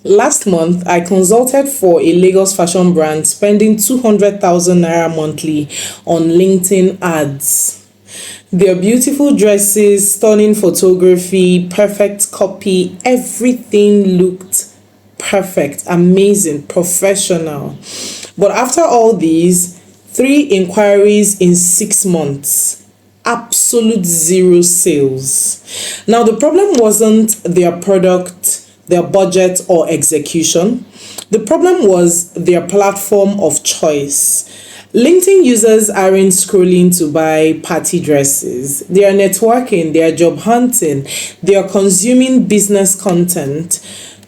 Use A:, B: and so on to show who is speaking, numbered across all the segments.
A: Last month, I consulted for a Lagos fashion brand spending 200,000 naira monthly on LinkedIn ads. Their beautiful dresses, stunning photography, perfect copy, everything looked perfect, amazing, professional. But after all these, 3 inquiries in 6 months, absolute zero sales. Now, the problem wasn't their product, their budget, or execution. The problem was their platform of choice. LinkedIn users aren't scrolling to buy party dresses. They are networking, they are job hunting, they are consuming business content.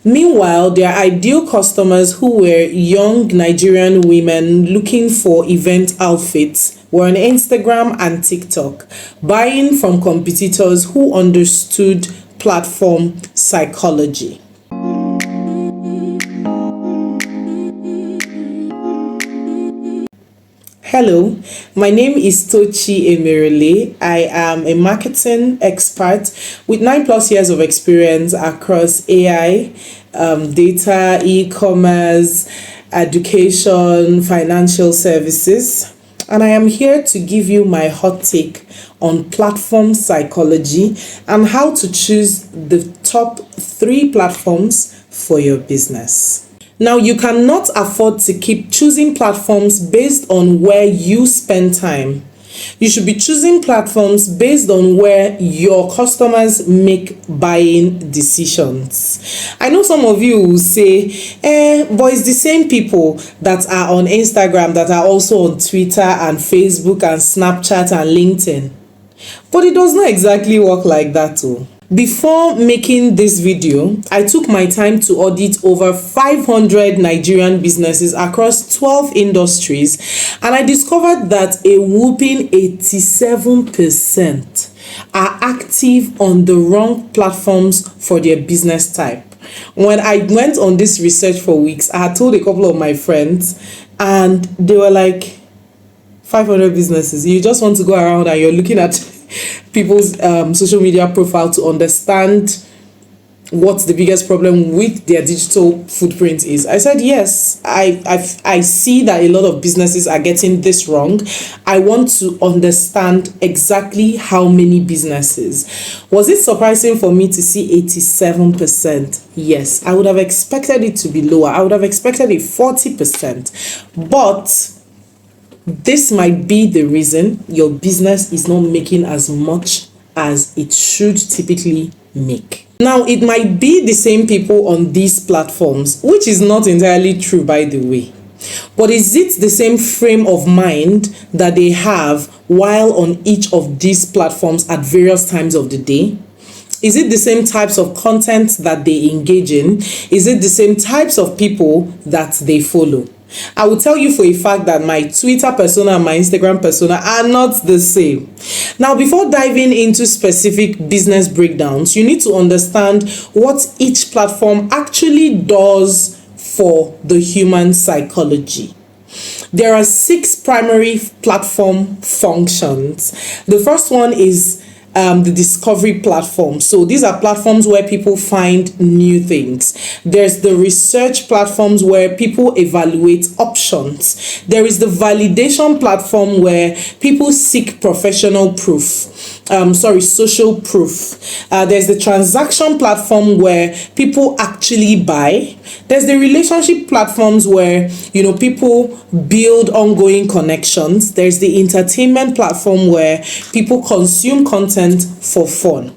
A: Meanwhile, their ideal customers, who were young Nigerian women looking for event outfits, were on Instagram and TikTok, buying from competitors who understood platform psychology. Hello, my name is Tochi Emirele. I am a marketing expert with 9+ years of experience across AI, data, e-commerce, education, financial services. And I am here to give you my hot take on platform psychology and how to choose the top 3 platforms for your business. Now, you cannot afford to keep choosing platforms based on where you spend time. You should be choosing platforms based on where your customers make buying decisions. I know some of you will say, but it's the same people that are on Instagram that are also on Twitter and Facebook and Snapchat and LinkedIn. But it does not exactly work like that too. Before making this video, I took my time to audit over 500 Nigerian businesses across 12 industries, and I discovered that a whopping 87% are active on the wrong platforms for their business type. When I went on this research for weeks, I had told a couple of my friends, and they were like, 500 businesses. You just want to go around and you're looking at people's social media profile to understand what the biggest problem with their digital footprint is. I said, yes, I see that a lot of businesses are getting this wrong. I want to understand exactly how many businesses. Was it surprising for me to see 87%? Yes, I would have expected it to be lower. I would have expected a 40%. But this might be the reason your business is not making as much as it should typically make. Now, it might be the same people on these platforms, which is not entirely true, by the way. But is it the same frame of mind that they have while on each of these platforms at various times of the day? Is it the same types of content that they engage in? Is it the same types of people that they follow? I will tell you for a fact that my Twitter persona and my Instagram persona are not the same. Now, before diving into specific business breakdowns, you need to understand what each platform actually does for the human psychology. There are 6 primary platform functions. The first one is the discovery platform. So these are platforms where people find new things. There's the research platforms where people evaluate options. There is the validation platform where people seek professional proof. Social proof. There's the transaction platform where people actually buy. There's the relationship platforms where people build ongoing connections. There's the entertainment platform where people consume content for fun.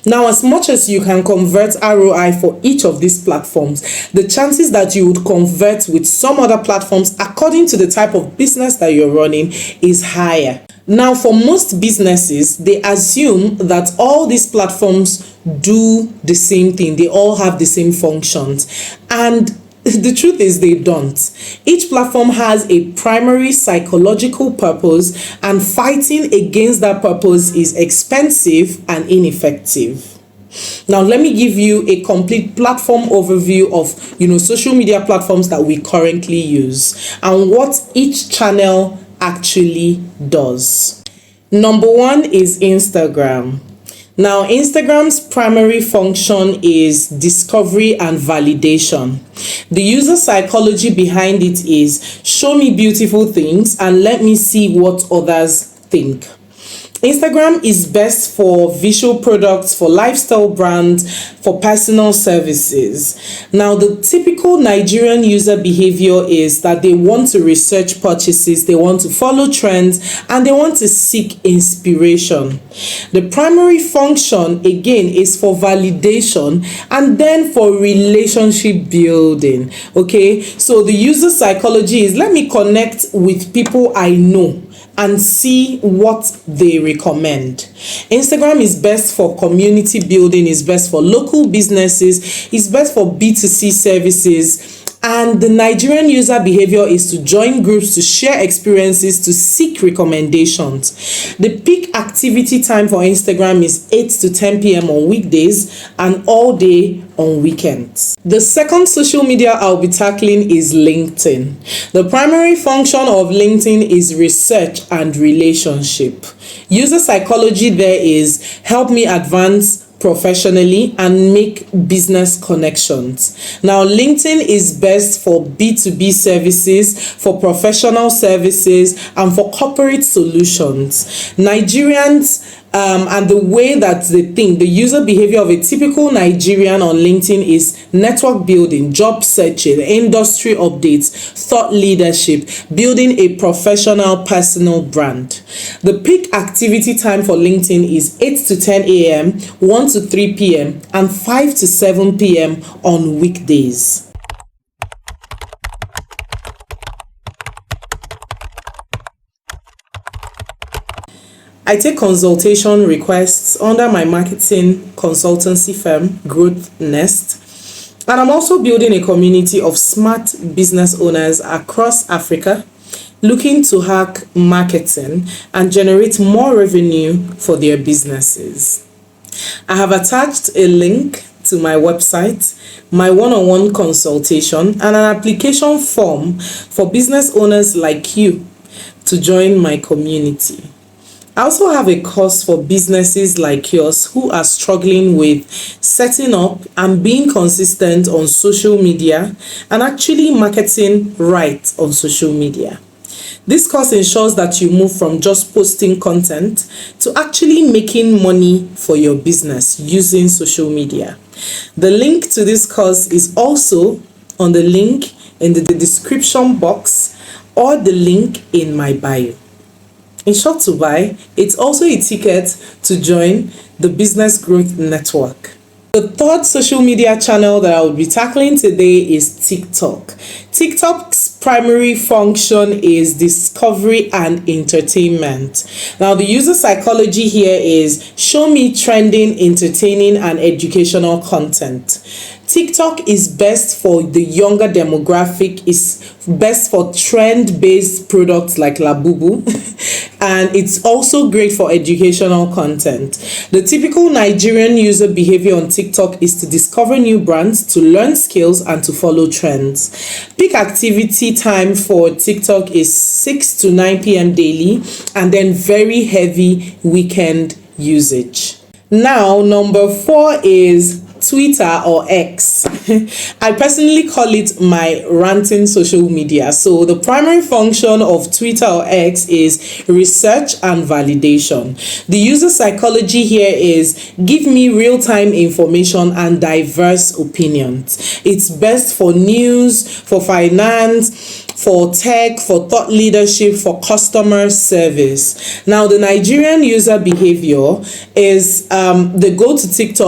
A: Now, as much as you can convert ROI for each of these platforms, the chances that you would convert with some other platforms according to the type of business that you're running is higher. Now, for most businesses, they assume that all these platforms do the same thing. They all have the same functions. And the truth is they don't. Each platform has a primary psychological purpose, and fighting against that purpose is expensive and ineffective. Now, let me give you a complete platform overview of, social media platforms that we currently use and what each channel actually does. Number 1 is Instagram. Now, Instagram's primary function is discovery and validation. The user psychology behind it is show me beautiful things and let me see what others think. Instagram is best for visual products, for lifestyle brands, for personal services. Now, the typical Nigerian user behavior is that they want to research purchases, they want to follow trends, and they want to seek inspiration. The primary function, again, is for validation and then for relationship building. Okay, so the user psychology is let me connect with people I know and see what they recommend. Instagram is best for community building, is best for local businesses, is best for B2C services. And the Nigerian user behavior is to join groups, to share experiences, to seek recommendations. The peak activity time for Instagram is 8 to 10 p.m. on weekdays and all day on weekends. The second social media I'll be tackling is LinkedIn. The primary function of LinkedIn is research and relationship. User psychology there is help me advance professionally and make business connections. Now, LinkedIn is best for B2B services, for professional services, and for corporate solutions. Nigerians and the way that they think, the user behavior of a typical Nigerian on LinkedIn is network building, job searching, industry updates, thought leadership, building a professional personal brand. The peak activity time for LinkedIn is 8 to 10 a.m., 1 to 3 p.m., and 5 to 7 p.m. on weekdays. I take consultation requests under my marketing consultancy firm, Growth Nest, and I'm also building a community of smart business owners across Africa looking to hack marketing and generate more revenue for their businesses. I have attached a link to my website, my one-on-one consultation, and an application form for business owners like you to join my community. I also have a course for businesses like yours who are struggling with setting up and being consistent on social media and actually marketing right on social media. This course ensures that you move from just posting content to actually making money for your business using social media. The link to this course is also on the link in the description box or the link in my bio. In short to buy, it's also a ticket to join the Business Growth Network. The third social media channel that I will be tackling today is TikTok. TikTok's primary function is discovery and entertainment. Now, the user psychology here is show me trending, entertaining, and educational content. TikTok is best for the younger demographic, is best for trend-based products like Labubu, and it's also great for educational content. The typical Nigerian user behavior on TikTok is to discover new brands, to learn skills, and to follow trends. Peak activity time for TikTok is 6 to 9 p.m. daily, and then very heavy weekend usage. Now, number 4 is Twitter or X. I personally call it my ranting social media. So the primary function of Twitter or X is research and validation. The user psychology here is give me real-time information and diverse opinions. It's best for news, for finance, for tech, for thought leadership, for customer service. Now, the Nigerian user behavior is they go to Twitter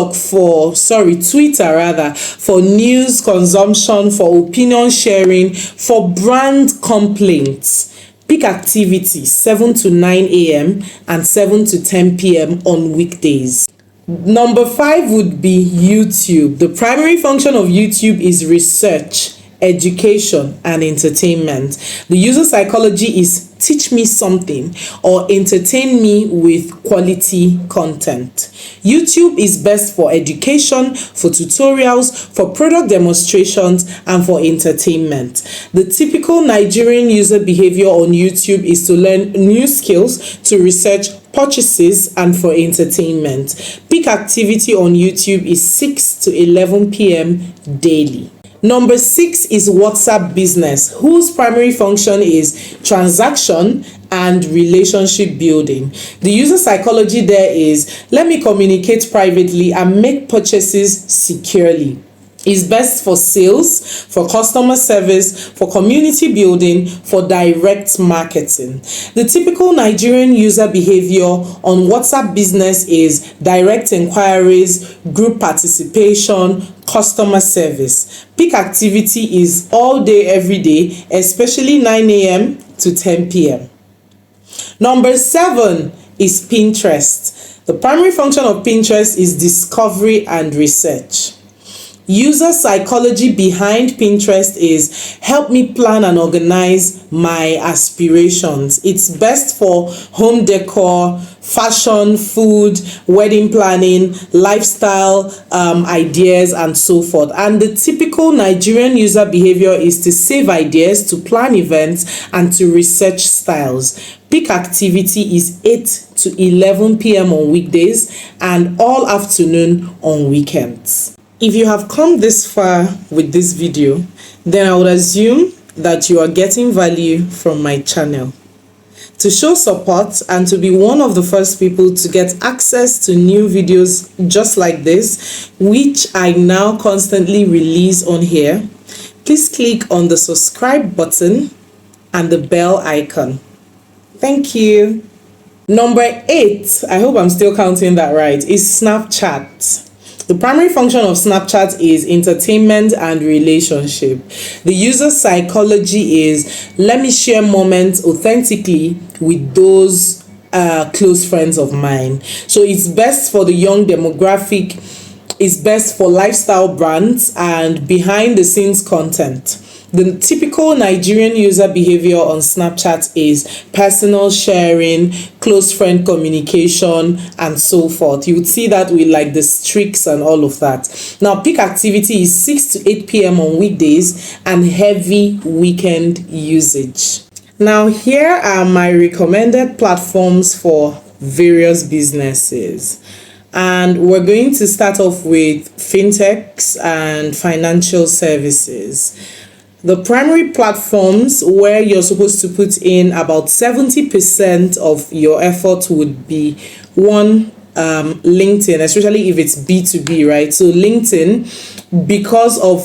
A: rather, for news consumption, for opinion sharing, for brand complaints. Peak activity 7 to 9 a.m. and 7 to 10 p.m. on weekdays. Number 5 would be YouTube. The primary function of YouTube is research, education, and entertainment. The user psychology is teach me something or entertain me with quality content. YouTube is best for education, for tutorials, for product demonstrations, and for entertainment. The typical Nigerian user behavior on YouTube is to learn new skills, to research purchases, and for entertainment. Peak activity on YouTube is 6 to 11 p.m. daily. Number 6 is WhatsApp Business, whose primary function is transaction and relationship building. The user psychology there is, let me communicate privately and make purchases securely. It's best for sales, for customer service, for community building, for direct marketing. The typical Nigerian user behavior on WhatsApp Business is direct inquiries, group participation, customer service. Peak activity is all day, every day, especially 9 a.m. to 10 p.m. Number 7 is Pinterest. The primary function of Pinterest is discovery and research. User psychology behind Pinterest is help me plan and organize my aspirations. It's best for home decor, fashion, food, wedding planning, lifestyle ideas, and so forth. And the typical Nigerian user behavior is to save ideas, to plan events, and to research styles. Peak activity is 8 to 11 p.m. on weekdays and all afternoon on weekends. If you have come this far with this video, then I would assume that you are getting value from my channel. To show support and to be one of the first people to get access to new videos just like this, which I now constantly release on here, please click on the subscribe button and the bell icon. Thank you. Number 8, I hope I'm still counting that right, is Snapchat. The primary function of Snapchat is entertainment and relationship. The user psychology is, let me share moments authentically with those close friends of mine. So it's best for the young demographic, it's best for lifestyle brands and behind the scenes content. The typical Nigerian user behavior on Snapchat is personal sharing, close friend communication, and so forth. You would see that with like the streaks and all of that. Now, peak activity is 6 to 8 p.m. on weekdays and heavy weekend usage. Now, here are my recommended platforms for various businesses. And we're going to start off with fintechs and financial services. The primary platforms where you're supposed to put in about 70% of your effort would be one, LinkedIn, especially if it's B2B, right? So LinkedIn, because of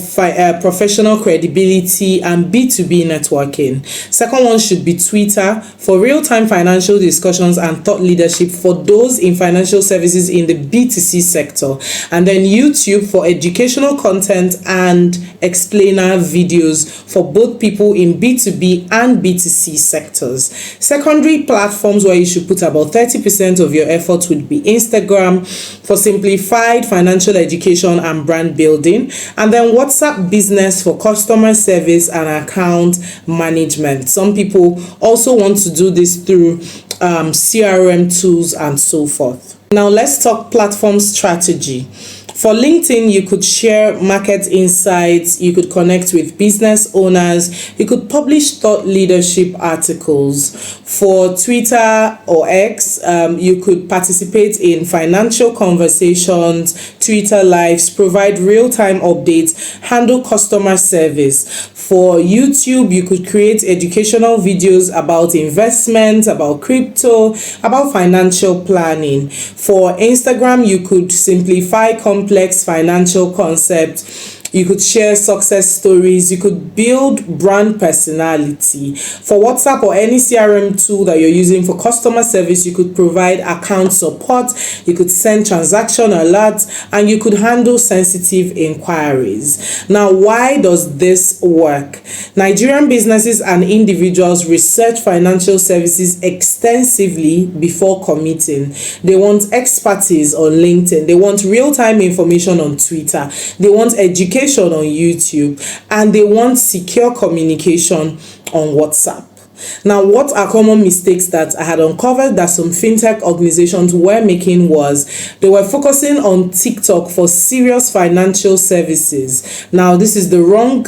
A: professional credibility and B2B networking. Second one should be Twitter for real-time financial discussions and thought leadership for those in financial services in the B2C sector. And then YouTube for educational content and explainer videos for both people in B2B and B2C sectors. Secondary platforms where you should put about 30% of your effort would be Instagram for simplified financial education and brand building, and then WhatsApp Business for customer service and account management. Some people also want to do this through CRM tools and so forth. Now let's talk platform strategy. For LinkedIn, you could share market insights, you could connect with business owners, you could publish thought leadership articles. For Twitter or X, you could participate in financial conversations, Twitter lives, provide real-time updates, handle customer service. For YouTube, you could create educational videos about investment, about crypto, about financial planning. For Instagram, you could simplify complex financial concepts. You could share success stories. You could build brand personality. For WhatsApp or any CRM tool that you're using for customer service, you could provide account support. You could send transaction alerts and you could handle sensitive inquiries. Now, why does this work? Nigerian businesses and individuals research financial services extensively before committing. They want expertise on LinkedIn. They want real-time information on Twitter. They want education on YouTube, and they want secure communication on WhatsApp. Now, what are common mistakes that I had uncovered that some fintech organizations were making was they were focusing on TikTok for serious financial services. Now, this is the wrong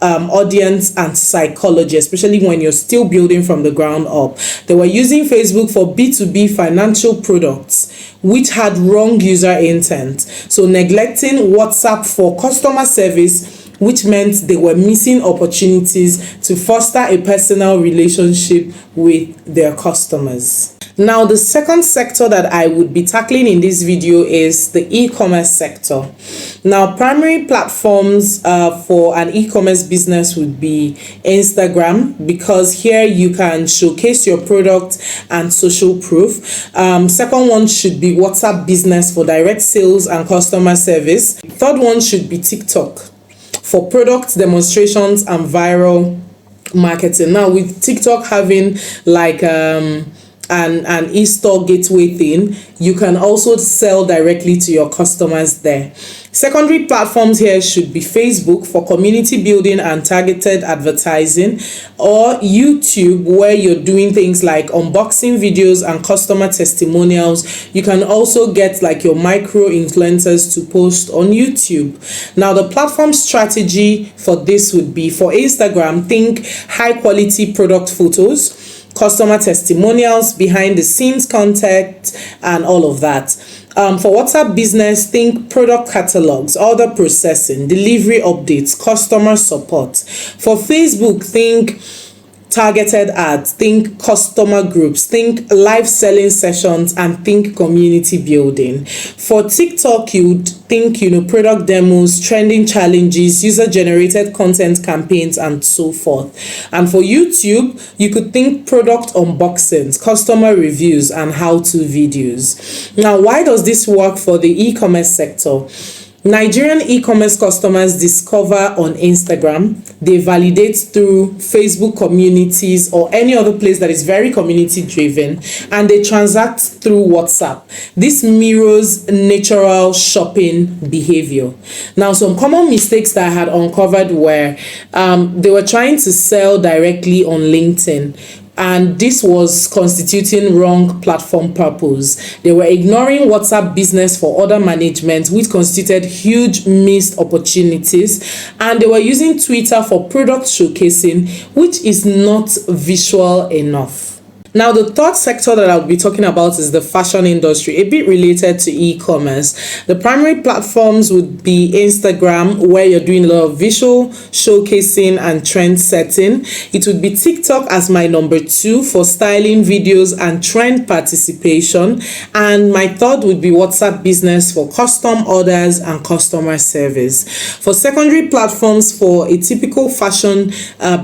A: audience and psychology, especially when you're still building from the ground up. They were using Facebook for B2B financial products, which had wrong user intent. So neglecting WhatsApp for customer service, which meant they were missing opportunities to foster a personal relationship with their customers. Now, the second sector that I would be tackling in this video is the e-commerce sector. Now, primary platforms for an e-commerce business would be Instagram, because here you can showcase your product and social proof. Second one should be WhatsApp Business for direct sales and customer service. Third one should be TikTok for product demonstrations and viral marketing. Now, with TikTok having like an e-store gateway thing, you can also sell directly to your customers there. Secondary platforms here should be Facebook for community building and targeted advertising, or YouTube, where you're doing things like unboxing videos and customer testimonials. You can also get like your micro influencers to post on YouTube. Now, the platform strategy for this would be, for Instagram, think high quality product photos, customer testimonials, behind the scenes content, and all of that. For WhatsApp Business, think product catalogs, order processing, delivery updates, customer support. For Facebook, think targeted ads, think customer groups, think live selling sessions, and think community building. For TikTok, you would think, product demos, trending challenges, user generated content campaigns, and so forth. And for YouTube, you could think product unboxings, customer reviews, and how-to videos. Now, why does this work for the e-commerce sector? Nigerian e-commerce customers discover on Instagram, they validate through Facebook communities or any other place that is very community driven, and they transact through WhatsApp. This mirrors natural shopping behavior. Now, some common mistakes that I had uncovered were they were trying to sell directly on LinkedIn, and this was constituting wrong platform purpose. They were ignoring WhatsApp Business for order management, which constituted huge missed opportunities, and they were using Twitter for product showcasing, which is not visual enough. Now, the third sector that I'll be talking about is the fashion industry, a bit related to e-commerce. The primary platforms would be Instagram, where you're doing a lot of visual showcasing and trend setting. It would be TikTok as my number 2 for styling videos and trend participation. And my third would be WhatsApp Business for custom orders and customer service. For secondary platforms for a typical fashion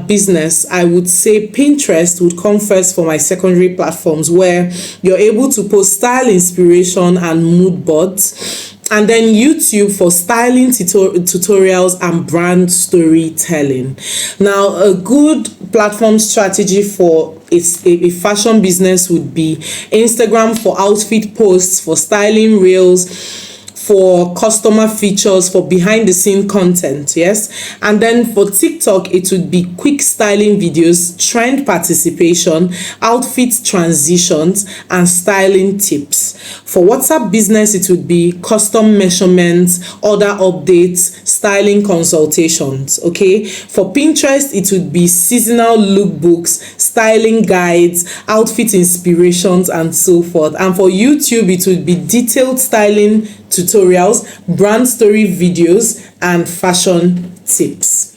A: business, I would say Pinterest would come first for my secondary platforms, where you're able to post style inspiration and mood boards, and then YouTube for styling tutorials and brand storytelling. Now, a good platform strategy for a fashion business would be Instagram for outfit posts, for styling reels, for customer features, for behind the scene content, yes. And then for TikTok, it would be quick styling videos, trend participation, outfit transitions, and styling tips. For WhatsApp Business, it would be custom measurements, order updates, styling consultations, okay. For Pinterest, it would be seasonal lookbooks, styling guides, outfit inspirations, and so forth. And for YouTube, it would be detailed styling tutorials, brand story videos, and fashion tips.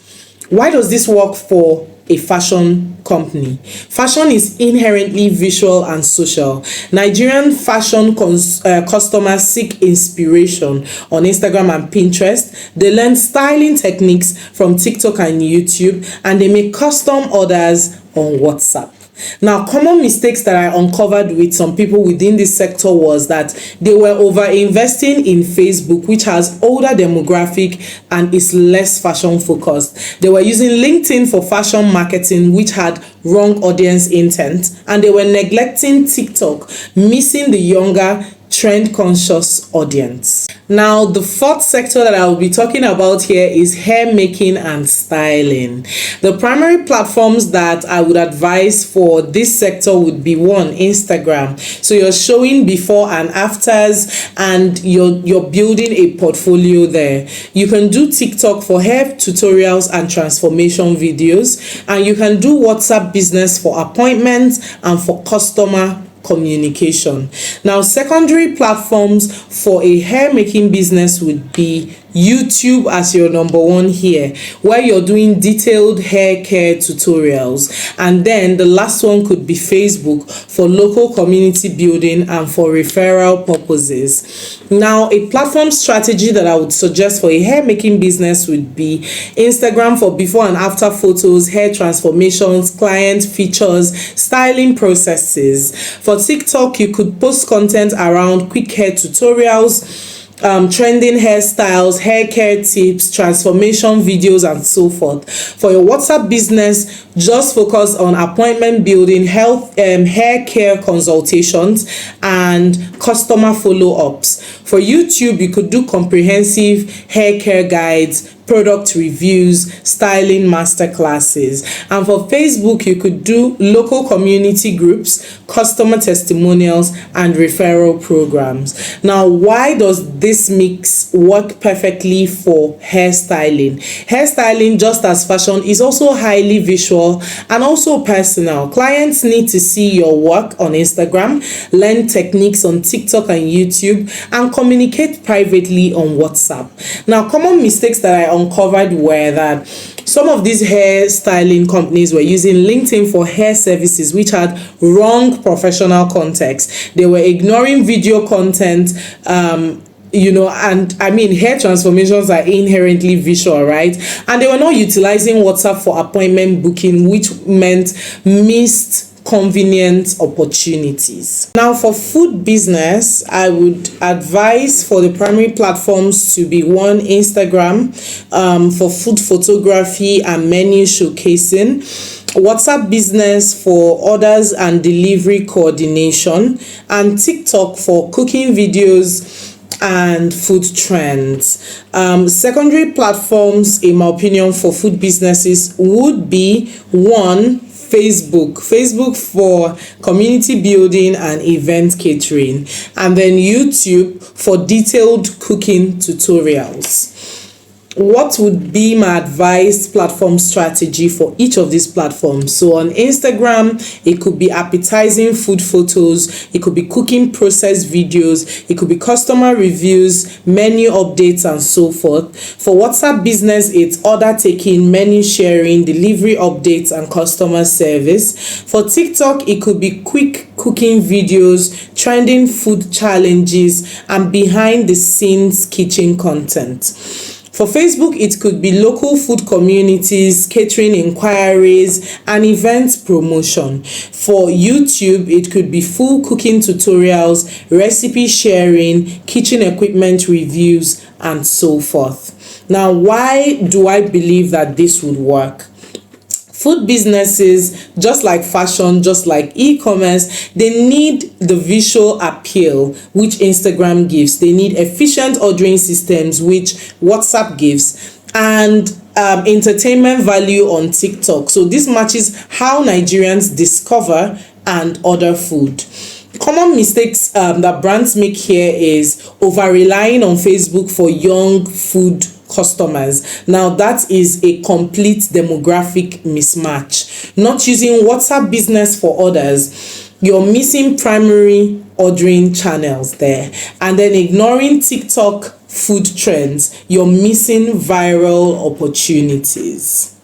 A: Why does this work for a fashion company? Fashion is inherently visual and social. Nigerian fashion customers seek inspiration on Instagram and Pinterest. They learn styling techniques from TikTok and YouTube, and they make custom orders on WhatsApp. Now, common mistakes that I uncovered with some people within this sector was that they were over investing in Facebook, which has older demographic and is less fashion focused. They were using LinkedIn for fashion marketing, which had wrong audience intent, and they were neglecting TikTok, missing the younger trend conscious audience. Now, the fourth sector that I will be talking about here is hair making and styling. The primary platforms that I would advise for this sector would be one, Instagram. So you're showing before and afters, and you're building a portfolio there. You can do TikTok for hair tutorials and transformation videos, and you can do WhatsApp business for appointments and for customer communication. Now, secondary platforms for a hair making business would be YouTube as your number one here, where you're doing detailed hair care tutorials. And then the last one could be Facebook for local community building and for referral purposes. Now, a platform strategy that I would suggest for a hair making business would be Instagram for before and after photos, hair transformations, client features, styling processes. For TikTok, you could post content around quick hair tutorials, trending hairstyles, hair care tips, transformation videos, and so forth. For your WhatsApp business, just focus on appointment building, health, hair care consultations, and customer follow-ups. For YouTube, you could do comprehensive hair care guides, product reviews, styling masterclasses. And for Facebook, you could do local community groups, customer testimonials, and referral programs. Now, why does this mix work perfectly for hairstyling? Hairstyling, just as fashion, is also highly visual and also personal. Clients need to see your work on Instagram, learn techniques on TikTok and YouTube, and communicate privately on WhatsApp. Now, common mistakes that I uncovered were that some of these hair styling companies were using LinkedIn for hair services, which had wrong professional context. They were ignoring video content, and I mean, hair transformations are inherently visual, right? And they were not utilizing WhatsApp for appointment booking, which meant missed convenient opportunities. Now, for food business, I would advise for the primary platforms to be one, Instagram, for food photography and menu showcasing, WhatsApp business for orders and delivery coordination, and TikTok for cooking videos and food trends. Secondary platforms, in my opinion, for food businesses would be one, Facebook for community building and event catering, and then YouTube for detailed cooking tutorials. What would be my advised platform strategy for each of these platforms? So on Instagram, it could be appetizing food photos, it could be cooking process videos, it could be customer reviews, menu updates, and so forth. For WhatsApp business, it's order taking, menu sharing, delivery updates, and customer service. For TikTok, it could be quick cooking videos, trending food challenges, and behind the scenes kitchen content. For Facebook, it could be local food communities, catering inquiries, and event promotion. For YouTube, it could be full cooking tutorials, recipe sharing, kitchen equipment reviews, and so forth. Now, why do I believe that this would work? Food businesses, just like fashion, just like e-commerce, they need the visual appeal, which Instagram gives. They need efficient ordering systems, which WhatsApp gives, and entertainment value on TikTok. So this matches how Nigerians discover and order food. Common mistakes that brands make here is over-relying on Facebook for young food customers. Now, that is a complete demographic mismatch. Not using WhatsApp business for orders, you're missing primary ordering channels there. And then ignoring TikTok food trends, you're missing viral opportunities.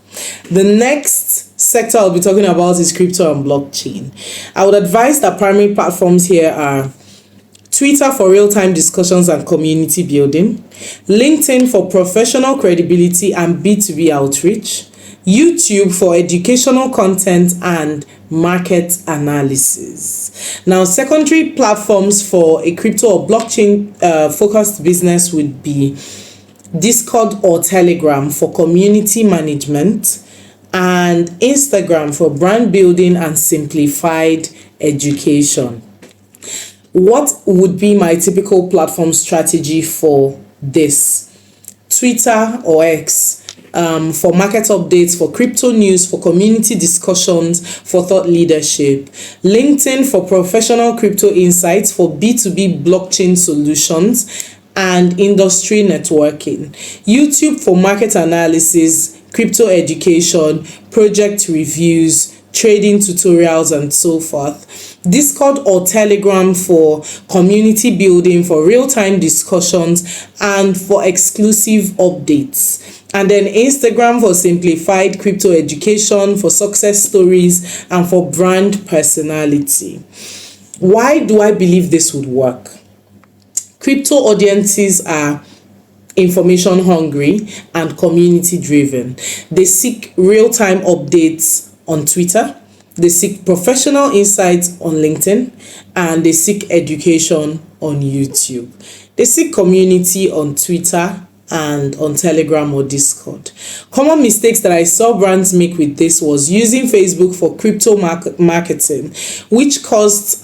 A: The next sector I'll be talking about is crypto and blockchain. I would advise that primary platforms here are Twitter for real-time discussions and community building, LinkedIn for professional credibility and B2B outreach, YouTube for educational content and market analysis. Now, secondary platforms for a crypto or blockchain focused business would be Discord or Telegram for community management, and Instagram for brand building and simplified education. What would be my typical platform strategy for this? Twitter or X, for market updates, for crypto news, for community discussions, for thought leadership. LinkedIn for professional crypto insights, for B2B blockchain solutions and industry networking. YouTube for market analysis, crypto education, project reviews, trading tutorials and so forth. Discord or Telegram for community building, for real-time discussions and for exclusive updates. And then Instagram for simplified crypto education, for success stories and for brand personality. Why do I believe this would work? Crypto audiences are information hungry and community driven. They seek real-time updates on Twitter, they seek professional insights on LinkedIn, and they seek education on YouTube. They seek community on Twitter and on Telegram or Discord. Common mistakes that I saw brands make with this was using Facebook for crypto marketing, which costs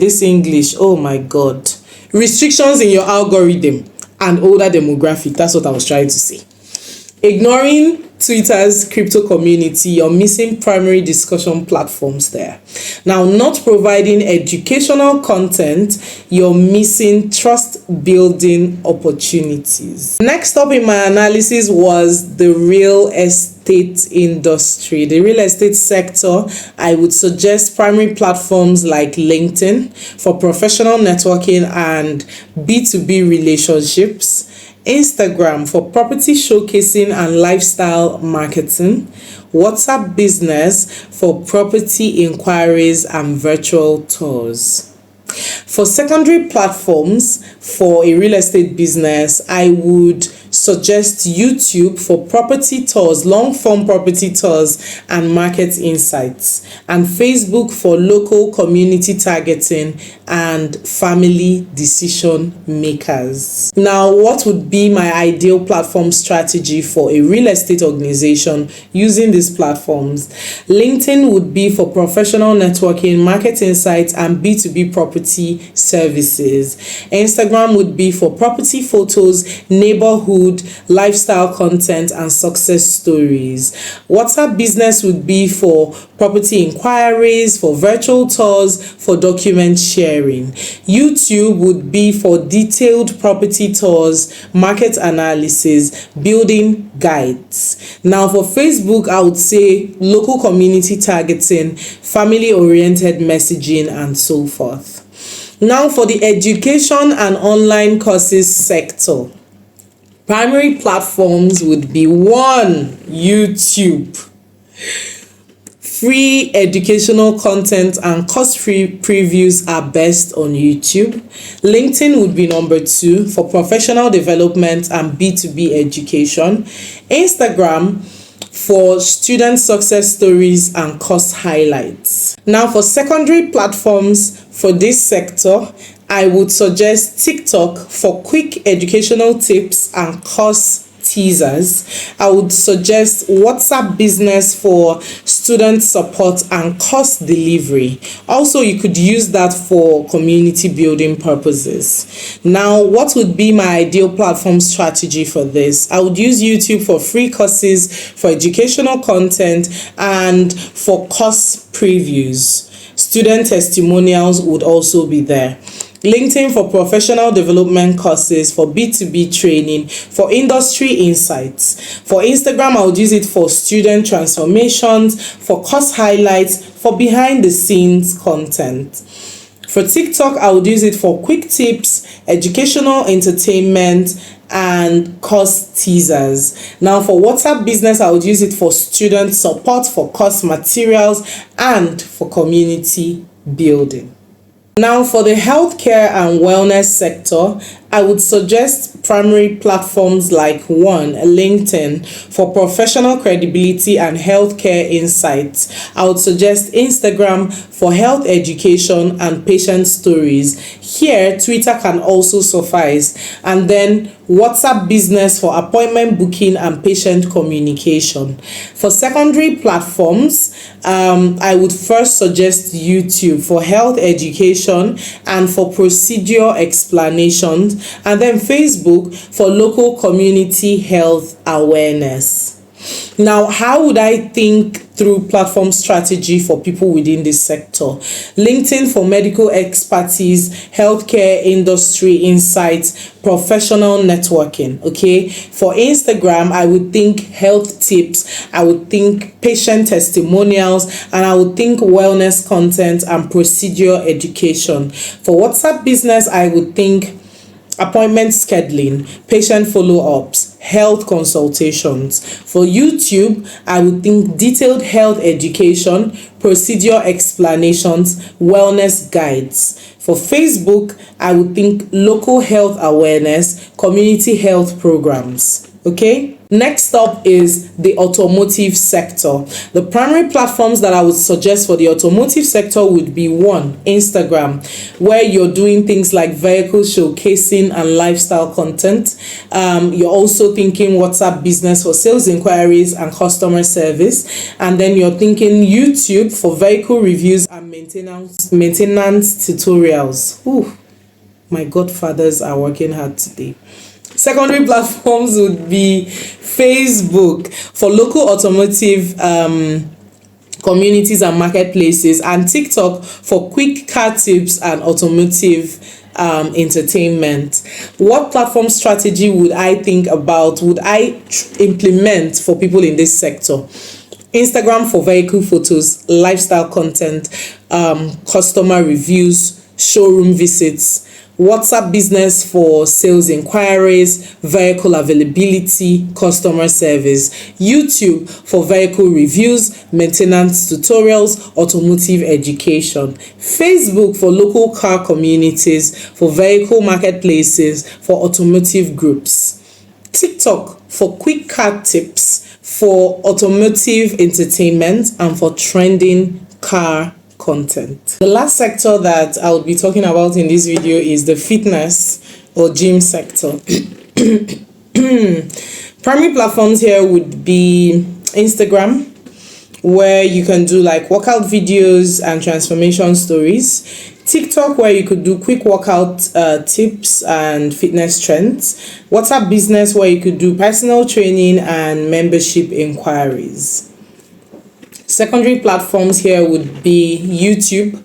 A: this English, oh my god, restrictions in your algorithm and older demographic. That's what I was trying to say. Ignoring Twitter's crypto community, you're missing primary discussion platforms there. Now, not providing educational content, you're missing trust building opportunities. Next up in my analysis was the real estate industry. The real estate sector, I would suggest primary platforms like LinkedIn for professional networking and B2B relationships, Instagram for property showcasing and lifestyle marketing, WhatsApp Business for property inquiries and virtual tours. For secondary platforms for a real estate business, I would suggest YouTube for property tours, long-form property tours and market insights, and Facebook for local community targeting and family decision makers. Now, what would be my ideal platform strategy for a real estate organization using these platforms? LinkedIn would be for professional networking, market insights, and B2B property services. Instagram would be for property photos, neighborhood, lifestyle content, and success stories. WhatsApp Business would be for property inquiries, for virtual tours, for document sharing. YouTube would be for detailed property tours, market analysis, building guides. Now for Facebook, I would say local community targeting, family-oriented messaging, and so forth. Now for the education and online courses sector, primary platforms would be 1. YouTube. Free educational content and course-free previews are best on YouTube. LinkedIn would be number 2 for professional development and B2B education. Instagram for student success stories and course highlights. Now for secondary platforms for this sector, I would suggest TikTok for quick educational tips and course teasers. I would suggest WhatsApp Business for student support and course delivery. Also, you could use that for community building purposes. Now, what would be my ideal platform strategy for this? I would use YouTube for free courses, for educational content, and for course previews. Student testimonials would also be there. LinkedIn for professional development courses, for B2B training, for industry insights. For Instagram, I would use it for student transformations, for course highlights, for behind the scenes content. For TikTok, I would use it for quick tips, educational entertainment, and course teasers. Now for WhatsApp Business, I would use it for student support, for course materials, and for community building. Now for the healthcare and wellness sector, I would suggest primary platforms like one, LinkedIn, for professional credibility and healthcare insights. I would suggest Instagram for health education and patient stories. Here, Twitter can also suffice. And then WhatsApp Business for appointment booking and patient communication. For secondary platforms, I would first suggest YouTube for health education and for procedure explanations, and then Facebook for local community health awareness. Now, how would I think through platform strategy for people within this sector? LinkedIn for medical expertise, healthcare industry insights, professional networking. Okay, for Instagram, I would think health tips, I would think patient testimonials, and I would think wellness content and procedure education. For WhatsApp Business, I would think appointment scheduling, patient follow-ups, health consultations. For YouTube, I would think detailed health education, procedure explanations, wellness guides. For Facebook, I would think local health awareness, community health programs. Okay, next up is the automotive sector. The primary platforms that I would suggest for the automotive sector would be one, Instagram, where you're doing things like vehicle showcasing and lifestyle content. You're also thinking WhatsApp Business for sales inquiries and customer service, and then you're thinking YouTube for vehicle reviews and maintenance tutorials. Ooh, my godfathers are working hard today. Secondary platforms would be Facebook for local automotive communities and marketplaces, and TikTok for quick car tips and automotive entertainment. What platform strategy would I think about, would I implement for people in this sector? Instagram for vehicle photos, lifestyle content, customer reviews, showroom visits. WhatsApp Business for sales inquiries, vehicle availability, customer service. YouTube for vehicle reviews, maintenance tutorials, automotive education. Facebook for local car communities, for vehicle marketplaces, for automotive groups. TikTok for quick car tips, for automotive entertainment, and for trending car content. The last sector that I'll be talking about in this video is the fitness or gym sector. Primary platforms here would be Instagram, where you can do like workout videos and transformation stories. TikTok, where you could do quick workout tips and fitness trends. WhatsApp Business, where you could do personal training and membership inquiries. Secondary platforms here would be YouTube,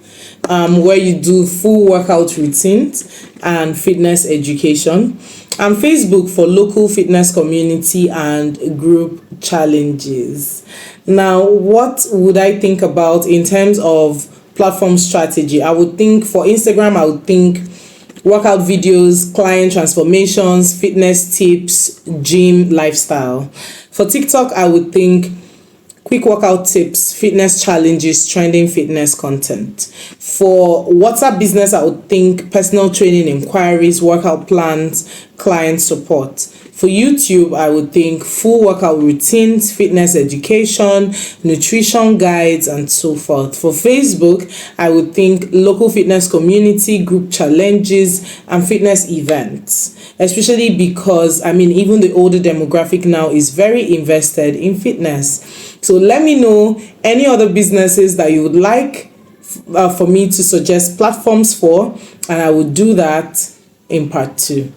A: where you do full workout routines and fitness education, and Facebook for local fitness community and group challenges. Now, what would I think about in terms of platform strategy? I would think for Instagram, I would think workout videos, client transformations, fitness tips, gym lifestyle. For TikTok, I would think quick workout tips, fitness challenges, trending fitness content. For WhatsApp Business, I would think personal training inquiries, workout plans, client support. For YouTube, I would think full workout routines, fitness education, nutrition guides, and so forth. For Facebook, I would think local fitness community, group challenges, and fitness events. Especially because, even the older demographic now is very invested in fitness. So let me know any other businesses that you would like for me to suggest platforms for, and I will do that in part 2.